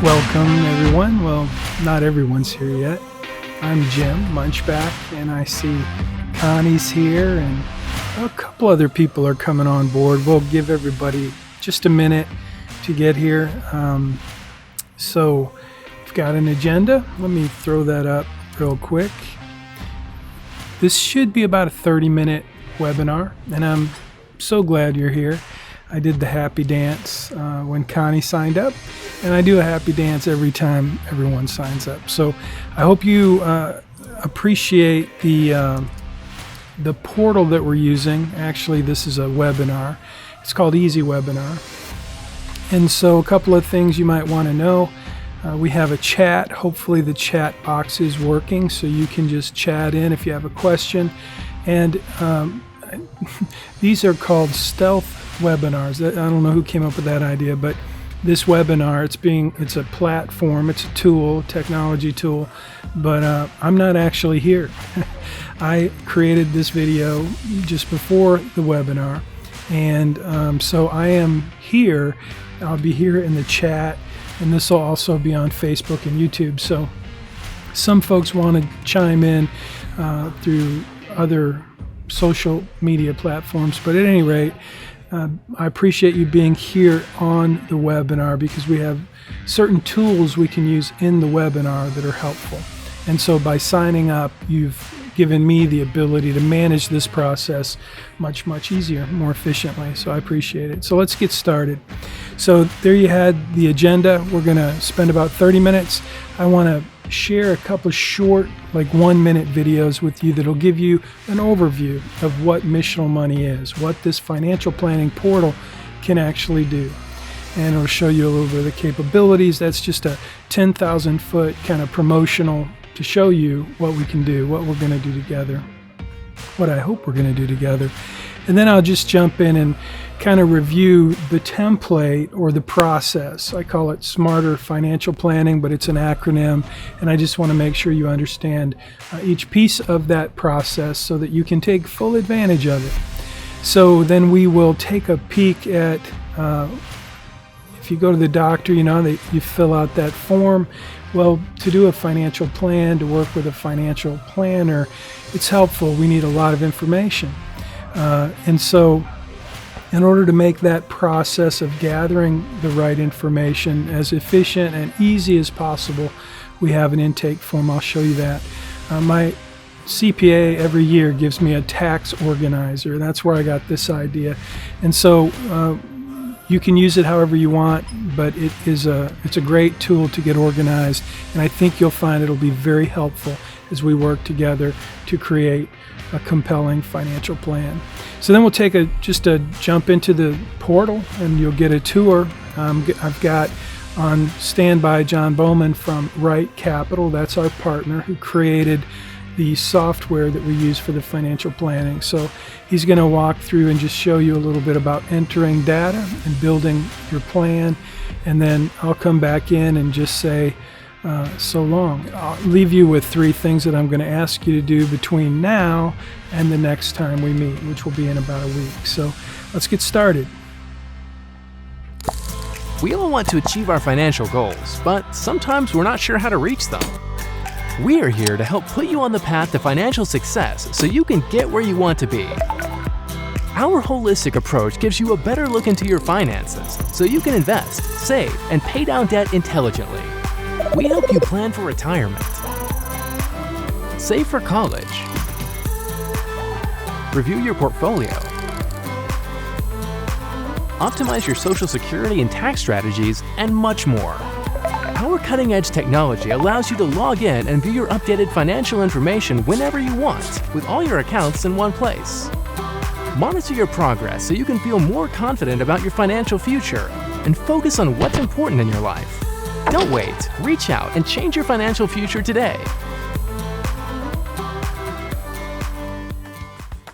Welcome, everyone. Well, not everyone's here yet. I'm Jim Munchback, and I see Connie's here, and a couple other people are coming on board. We'll give everybody just a minute to get here. So we've got an agenda. Let me throw that up real quick. This should be about a 30-minute webinar, and I'm so glad you're here. I did the happy dance when Connie signed up, and I do a happy dance every time everyone signs up. So I hope you appreciate the portal that we're using. Actually, this is a webinar. It's called Easy Webinar. And so a couple of things you might want to know. We have a chat. Hopefully the chat box is working, so you can just chat in if you have a question. And these are called stealth webinars. I don't know who came up with that idea, but this webinar, it's a platform, it's a tool, technology tool, but I'm not actually here. I created this video just before the webinar, and so I am here. I'll be here in the chat, and this will also be on Facebook and YouTube. So some folks want to chime in through other social media platforms, but at any rate, I appreciate you being here on the webinar, because we have certain tools we can use in the webinar that are helpful. And so by signing up, you've given me the ability to manage this process much easier, more efficiently. So I appreciate it. So let's get started. So there you had the agenda. We're going to spend about 30 minutes. I want to share a couple of short, like 1-minute videos with you that'll give you an overview of what Missional Money is, what this financial planning portal can actually do. And it'll show you a little bit of the capabilities. That's just a 10,000 foot kind of promotional to show you what we can do, what we're going to do together, what I hope we're going to do together. And then I'll just jump in and kind of review the template or the process. I call it Smarter Financial Planning, but it's an acronym, and I just want to make sure you understand each piece of that process so that you can take full advantage of it. So then we will take a peek at, if you go to the doctor, you fill out that form. Well, to do a financial plan, to work with a financial planner, it's helpful. We need a lot of information. And so in order to make that process of gathering the right information as efficient and easy as possible, we have an intake form. I'll show you that. My CPA every year gives me a tax organizer. That's where I got this idea. And so you can use it however you want, but it's a great tool to get organized, and I think you'll find it'll be very helpful as we work together to create a compelling financial plan. So then we'll take just a jump into the portal, and you'll get a tour. I've got on standby John Bowman from RightCapital. That's our partner who created the software that we use for the financial planning. So he's going to walk through and just show you a little bit about entering data and building your plan, and then I'll come back in and just say so long. I'll leave you with 3 things that I'm going to ask you to do between now and the next time we meet, which will be in about a week. So let's get started. We all want to achieve our financial goals, but sometimes we're not sure how to reach them. We are here to help put you on the path to financial success so you can get where you want to be. Our holistic approach gives you a better look into your finances so you can invest, save, and pay down debt intelligently. We help you plan for retirement, save for college, review your portfolio, optimize your Social Security and tax strategies, and much more. Our cutting-edge technology allows you to log in and view your updated financial information whenever you want, with all your accounts in one place. Monitor your progress so you can feel more confident about your financial future and focus on what's important in your life. Don't wait. Reach out and change your financial future today.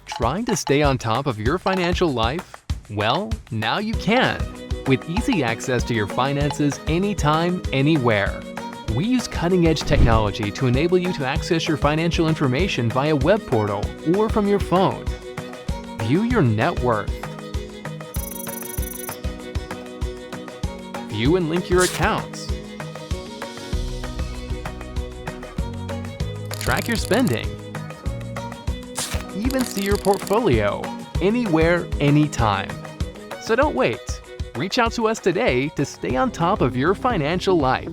Trying to stay on top of your financial life? Well, now you can, with easy access to your finances anytime, anywhere. We use cutting-edge technology to enable you to access your financial information via web portal or from your phone. View your net worth. View and link your accounts. track your spending, even see your portfolio anywhere, anytime. So don't wait. Reach out to us today to stay on top of your financial life.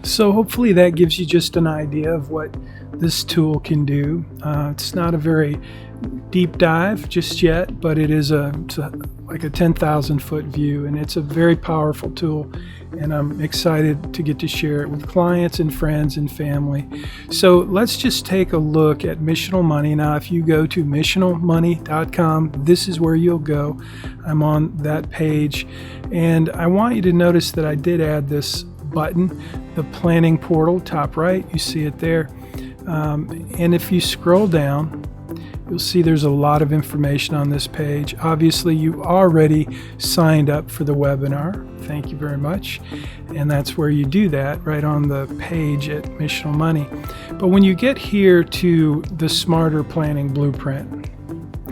So hopefully that gives you just an idea of what this tool can do. It's not a very deep dive just yet, but it is like a 10,000 foot view, and it's a very powerful tool, and I'm excited to get to share it with clients and friends and family. So let's just take a look at Missional Money. Now, if you go to missionalmoney.com, this is where you'll go. I'm on that page, and I want you to notice that I did add this button, the planning portal, top right, you see it there. And if you scroll down, you'll see there's a lot of information on this page. Obviously, you already signed up for the webinar. Thank you very much. And that's where you do that, right on the page at Missional Money. But when you get here to the Smarter Planning Blueprint,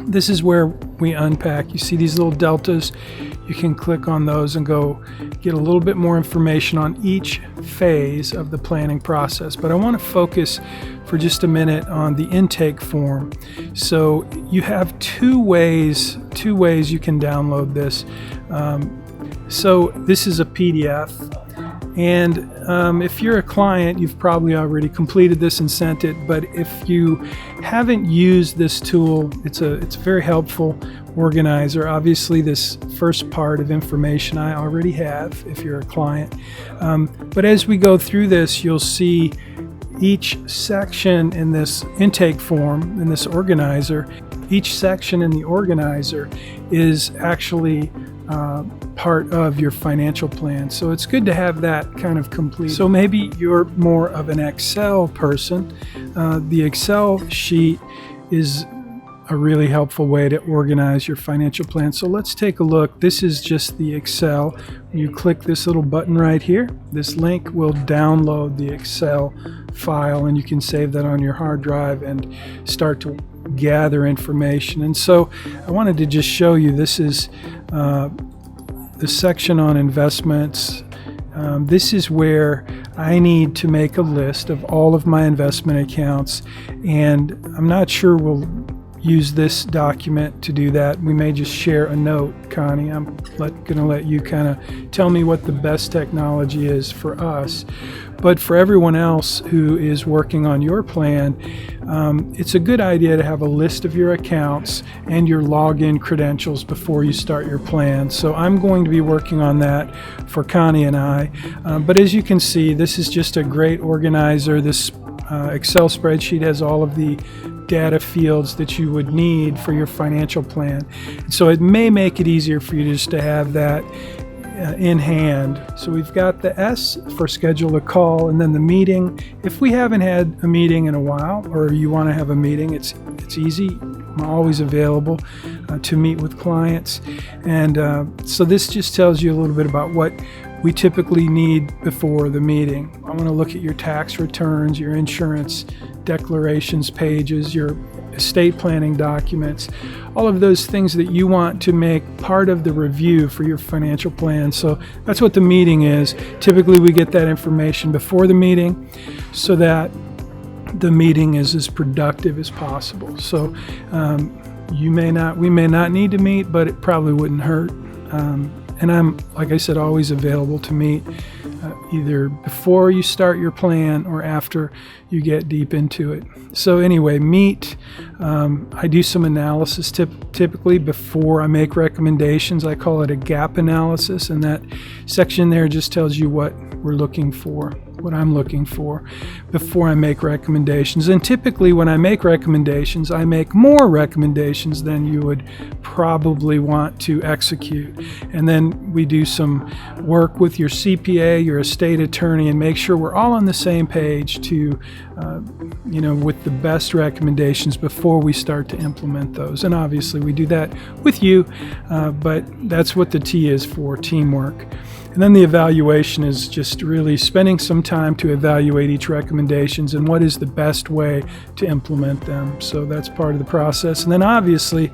this is where we unpack. You see these little deltas. You can click on those and go get a little bit more information on each phase of the planning process. But I want to focus for just a minute on the intake form. So you have two ways you can download this. So this is a PDF. And if you're a client, you've probably already completed this and sent it. But if you haven't used this tool, it's a very helpful organizer. Obviously, this first part of information I already have if you're a client. But as we go through this, you'll see each section in this intake form, in this organizer, each section in the organizer is actually part of your financial plan. So it's good to have that kind of complete. So maybe you're more of an Excel person. The Excel sheet is a really helpful way to organize your financial plan. So let's take a look. This is just the Excel. You click this little button right here. This link will download the Excel file, and you can save that on your hard drive and start to gather information. And so I wanted to just show you, this is the section on investments. This is where I need to make a list of all of my investment accounts, and I'm not sure we'll use this document to do that. We may just share a note. Connie, I'm going to let you kind of tell me what the best technology is for us. But for everyone else who is working on your plan, it's a good idea to have a list of your accounts and your login credentials before you start your plan. So I'm going to be working on that for Connie and I. But as you can see, this is just a great organizer. This Excel spreadsheet has all of the data fields that you would need for your financial plan. So it may make it easier for you just to have that in hand. So we've got the S for schedule a call, and then the meeting. If we haven't had a meeting in a while, or you want to have a meeting, it's easy. I'm always available to meet with clients. And so this just tells you a little bit about what we typically need before the meeting. I want to look at your tax returns, your insurance declarations pages, your estate planning documents, all of those things that you want to make part of the review for your financial plan. So that's what the meeting is. Typically we get that information before the meeting so that the meeting is as productive as possible. So we may not need to meet, but it probably wouldn't hurt. And I'm, like I said, always available to meet either before you start your plan or after you get deep into it. So anyway, meet. I do some analysis typically before I make recommendations. I call it a gap analysis, and that section there just tells you what we're looking for, what I'm looking for before I make recommendations. And typically when I make recommendations, I make more recommendations than you would probably want to execute. And then we do some work with your CPA, your estate attorney, and make sure we're all on the same page to, with the best recommendations before we start to implement those. And obviously we do that with you, but that's what the T is for, teamwork. And then the evaluation is just really spending some time to evaluate each recommendations and what is the best way to implement them. So that's part of the process. And then obviously,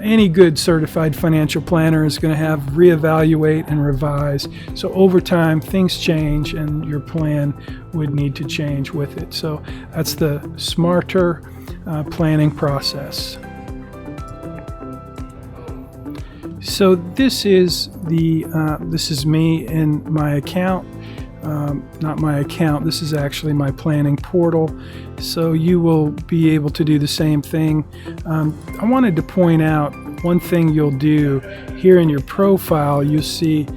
any good certified financial planner is going to have reevaluate and revise. So over time, things change and your plan would need to change with it. So that's the smarter planning process. So this is me in my account. Not my account, this is actually my planning portal. So you will be able to do the same thing. I wanted to point out one thing you'll do here in your profile. You'll see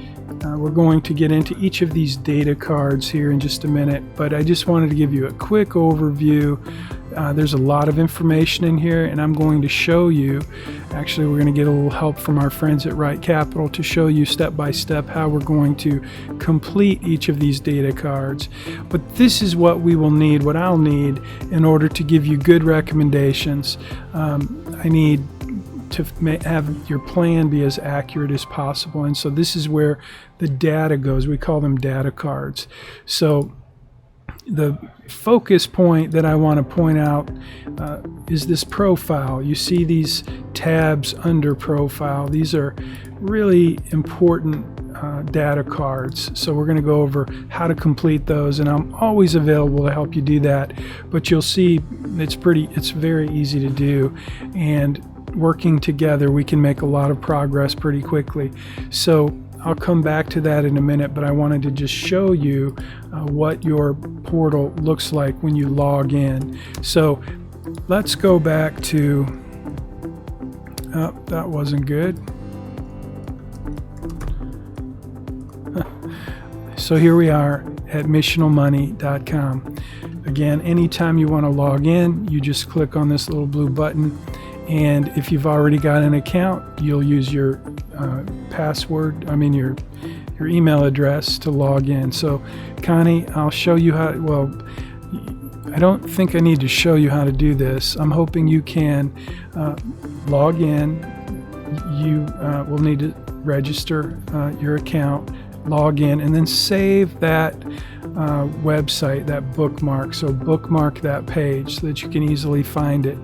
we're going to get into each of these data cards here in just a minute, but I just wanted to give you a quick overview. There's a lot of information in here, and I'm going to show you. Actually, we're going to get a little help from our friends at RightCapital to show you step by step how we're going to complete each of these data cards. But this is what we will need, what I'll need in order to give you good recommendations. I need to have your plan be as accurate as possible, and so this is where the data goes. We call them data cards. So the focus point that I want to point out is this profile. You see these tabs under profile. These are really important data cards. So we're going to go over how to complete those, and I'm always available to help you do that. But you'll see it's very easy to do, and working together we can make a lot of progress pretty quickly. So I'll come back to that in a minute, but I wanted to just show you what your portal looks like when you log in. So let's go back to, that wasn't good. So here we are at missionalmoney.com. Again, anytime you want to log in, you just click on this little blue button. And if you've already got an account, you'll use your your email address to log in. So Connie, I'll show you how, well, I don't think I need to show you how to do this. I'm hoping you can log in. You will need to register your account, log in, and then save that website, that bookmark. So bookmark that page so that you can easily find it.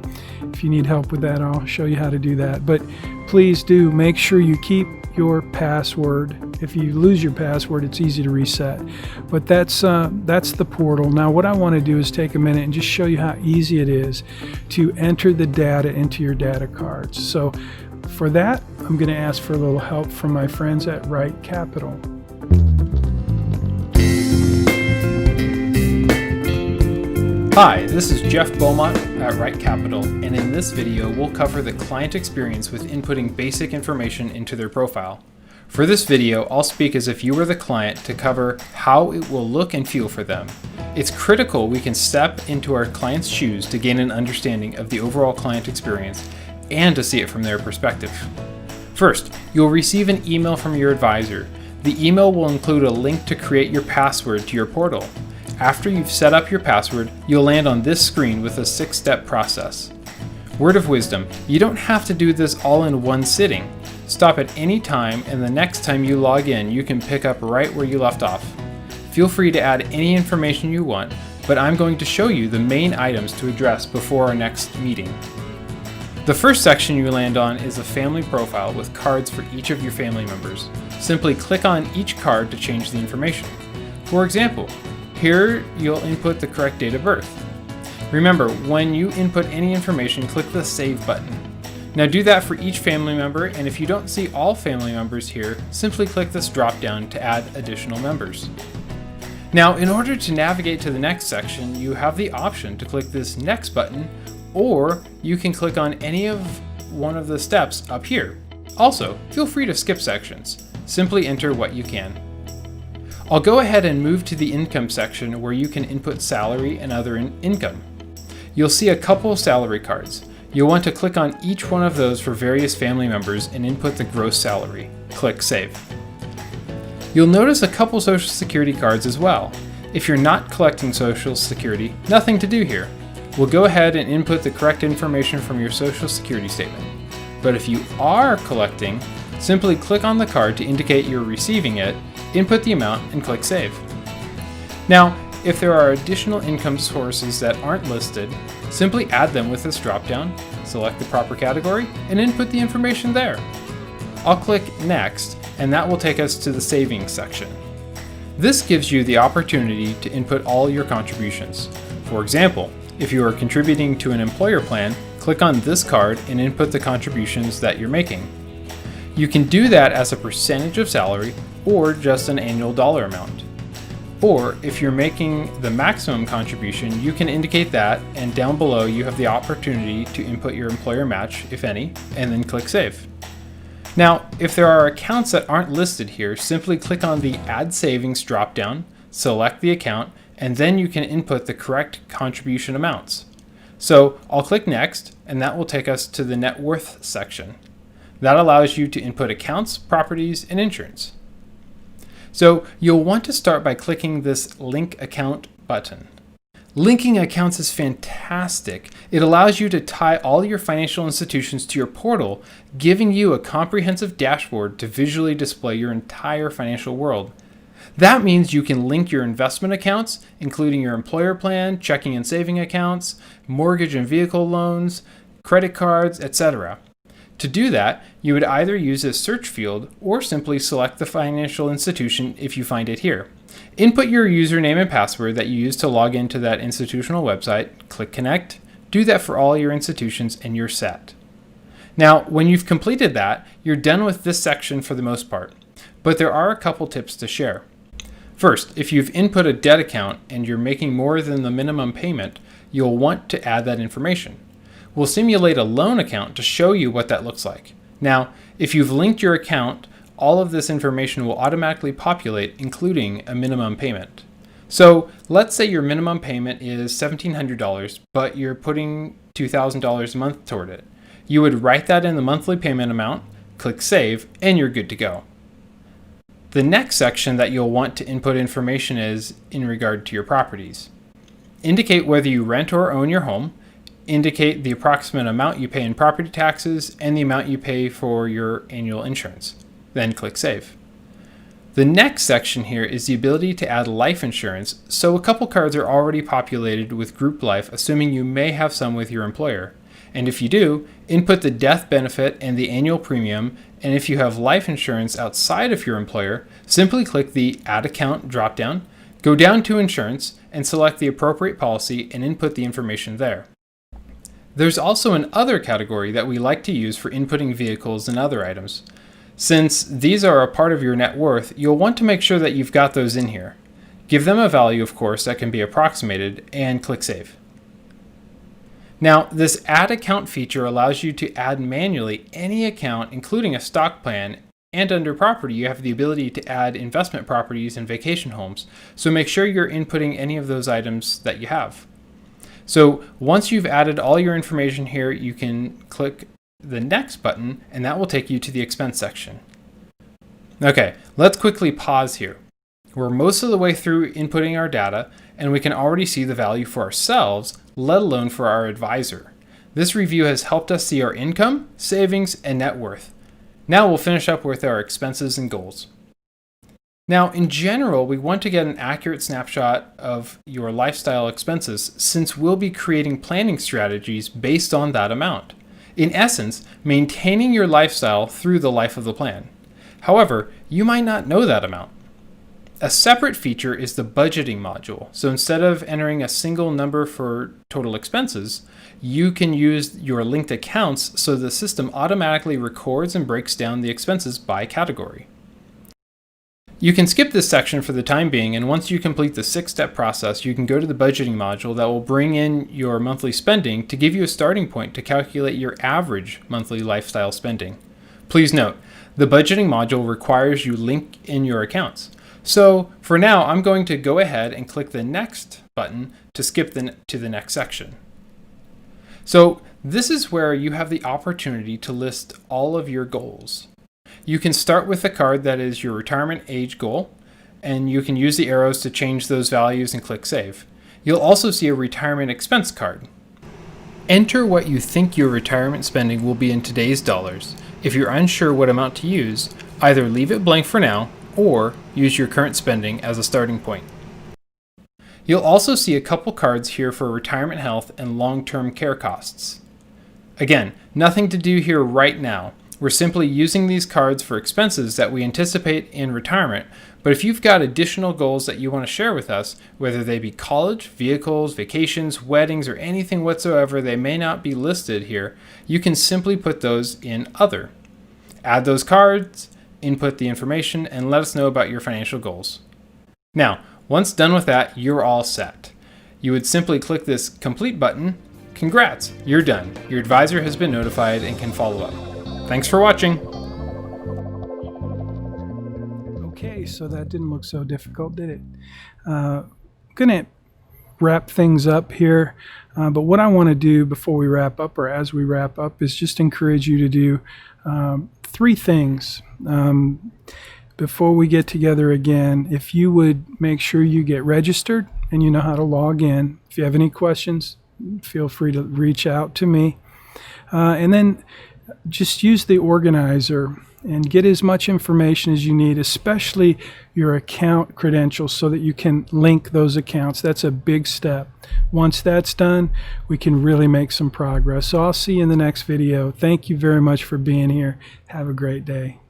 If you need help with that, I'll show you how to do that. But please do make sure you keep your password. If you lose your password, it's easy to reset. But that's the portal. Now what I want to do is take a minute and just show you how easy it is to enter the data into your data cards. So for that, I'm going to ask for a little help from my friends at RightCapital. Hi, this is Jeff Bowman at RightCapital, and in this video we'll cover the client experience with inputting basic information into their profile. For this video, I'll speak as if you were the client to cover how it will look and feel for them. It's critical we can step into our client's shoes to gain an understanding of the overall client experience and to see it from their perspective. First, you'll receive an email from your advisor. The email will include a link to create your password to your portal. After you've set up your password, you'll land on this screen with a 6-step process. Word of wisdom, you don't have to do this all in one sitting. Stop at any time, and the next time you log in, you can pick up right where you left off. Feel free to add any information you want, but I'm going to show you the main items to address before our next meeting. The first section you land on is a family profile with cards for each of your family members. Simply click on each card to change the information. For example, here you'll input the correct date of birth. Remember, when you input any information, click the Save button. Now do that for each family member, and if you don't see all family members here, simply click this drop down to add additional members. Now, in order to navigate to the next section, you have the option to click this Next button, or you can click on any of one of the steps up here. Also, feel free to skip sections. Simply enter what you can. I'll go ahead and move to the income section where you can input salary and other income. You'll see a couple salary cards. You'll want to click on each one of those for various family members and input the gross salary. Click Save. You'll notice a couple Social Security cards as well. If you're not collecting Social Security, nothing to do here. We'll go ahead and input the correct information from your Social Security statement. But if you are collecting, simply click on the card to indicate you're receiving it, input the amount, and click Save. Now, if there are additional income sources that aren't listed, simply add them with this drop-down, select the proper category, and input the information there. I'll click Next, and that will take us to the Savings section. This gives you the opportunity to input all your contributions. For example, if you are contributing to an employer plan, click on this card and input the contributions that you're making. You can do that as a percentage of salary or just an annual dollar amount. Or if you're making the maximum contribution, you can indicate that, and down below you have the opportunity to input your employer match, if any, and then click Save. Now, if there are accounts that aren't listed here, simply click on the Add Savings dropdown, select the account, and then you can input the correct contribution amounts. So I'll click Next, and that will take us to the Net Worth section. That allows you to input accounts, properties, and insurance. So you'll want to start by clicking this Link Account button. Linking accounts is fantastic. It allows you to tie all your financial institutions to your portal, giving you a comprehensive dashboard to visually display your entire financial world. That means you can link your investment accounts, including your employer plan, checking and saving accounts, mortgage and vehicle loans, credit cards, etc. To do that, you would either use a search field or simply select the financial institution if you find it here. Input your username and password that you use to log into that institutional website, click Connect, do that for all your institutions, and you're set. Now, when you've completed that, you're done with this section for the most part, but there are a couple tips to share. First, if you've input a debt account and you're making more than the minimum payment, you'll want to add that information. We'll simulate a loan account to show you what that looks like. Now, if you've linked your account, all of this information will automatically populate, including a minimum payment. So let's say your minimum payment is $1,700, but you're putting $2,000 a month toward it. You would write that in the monthly payment amount, click Save, and you're good to go. The next section that you'll want to input information is in regard to your properties. Indicate whether you rent or own your home, indicate the approximate amount you pay in property taxes and the amount you pay for your annual insurance. Then click Save. The next section here is the ability to add life insurance, so a couple cards are already populated with group life, assuming you may have some with your employer. And if you do, input the death benefit and the annual premium, and if you have life insurance outside of your employer, simply click the Add Account dropdown, go down to Insurance, and select the appropriate policy and input the information there. There's also an Other category that we like to use for inputting vehicles and other items. Since these are a part of your net worth, you'll want to make sure that you've got those in here. Give them a value, of course, that can be approximated, and click Save. Now, this Add Account feature allows you to add manually any account, including a stock plan, and under Property, you have the ability to add investment properties and vacation homes, so make sure you're inputting any of those items that you have. So once you've added all your information here, you can click the Next button, and that will take you to the expense section. Okay, let's quickly pause here. We're most of the way through inputting our data, and we can already see the value for ourselves, let alone for our advisor. This review has helped us see our income, savings, and net worth. Now we'll finish up with our expenses and goals. Now, in general, we want to get an accurate snapshot of your lifestyle expenses since we'll be creating planning strategies based on that amount. In essence, maintaining your lifestyle through the life of the plan. However, you might not know that amount. A separate feature is the budgeting module. So instead of entering a single number for total expenses, you can use your linked accounts so the system automatically records and breaks down the expenses by category. You can skip this section for the time being, and once you complete the 6-step process, you can go to the budgeting module that will bring in your monthly spending to give you a starting point to calculate your average monthly lifestyle spending. Please note, the budgeting module requires you link in your accounts. So for now, I'm going to go ahead and click the Next button to skip to the next section. So this is where you have the opportunity to list all of your goals. You can start with the card that is your retirement age goal, and you can use the arrows to change those values and click Save. You'll also see a retirement expense card. Enter what you think your retirement spending will be in today's dollars. If you're unsure what amount to use, either leave it blank for now or use your current spending as a starting point. You'll also see a couple cards here for retirement health and long-term care costs. Again, nothing to do here right now. We're simply using these cards for expenses that we anticipate in retirement. But if you've got additional goals that you want to share with us, whether they be college, vehicles, vacations, weddings, or anything whatsoever, they may not be listed here, you can simply put those in Other. Add those cards, input the information, and let us know about your financial goals. Now, once done with that, you're all set. You would simply click this Complete button. Congrats, you're done. Your advisor has been notified and can follow up. Thanks for watching. Okay, so that didn't look so difficult, did it? Gonna wrap things up here, but what I want to do before we wrap up, or as we wrap up, is just encourage you to do 3 things before we get together again. If you would make sure you get registered and you know how to log in. If you have any questions, feel free to reach out to me. And then just use the organizer and get as much information as you need, especially your account credentials, so that you can link those accounts. That's a big step. Once that's done, we can really make some progress. So I'll see you in the next video. Thank you very much for being here. Have a great day.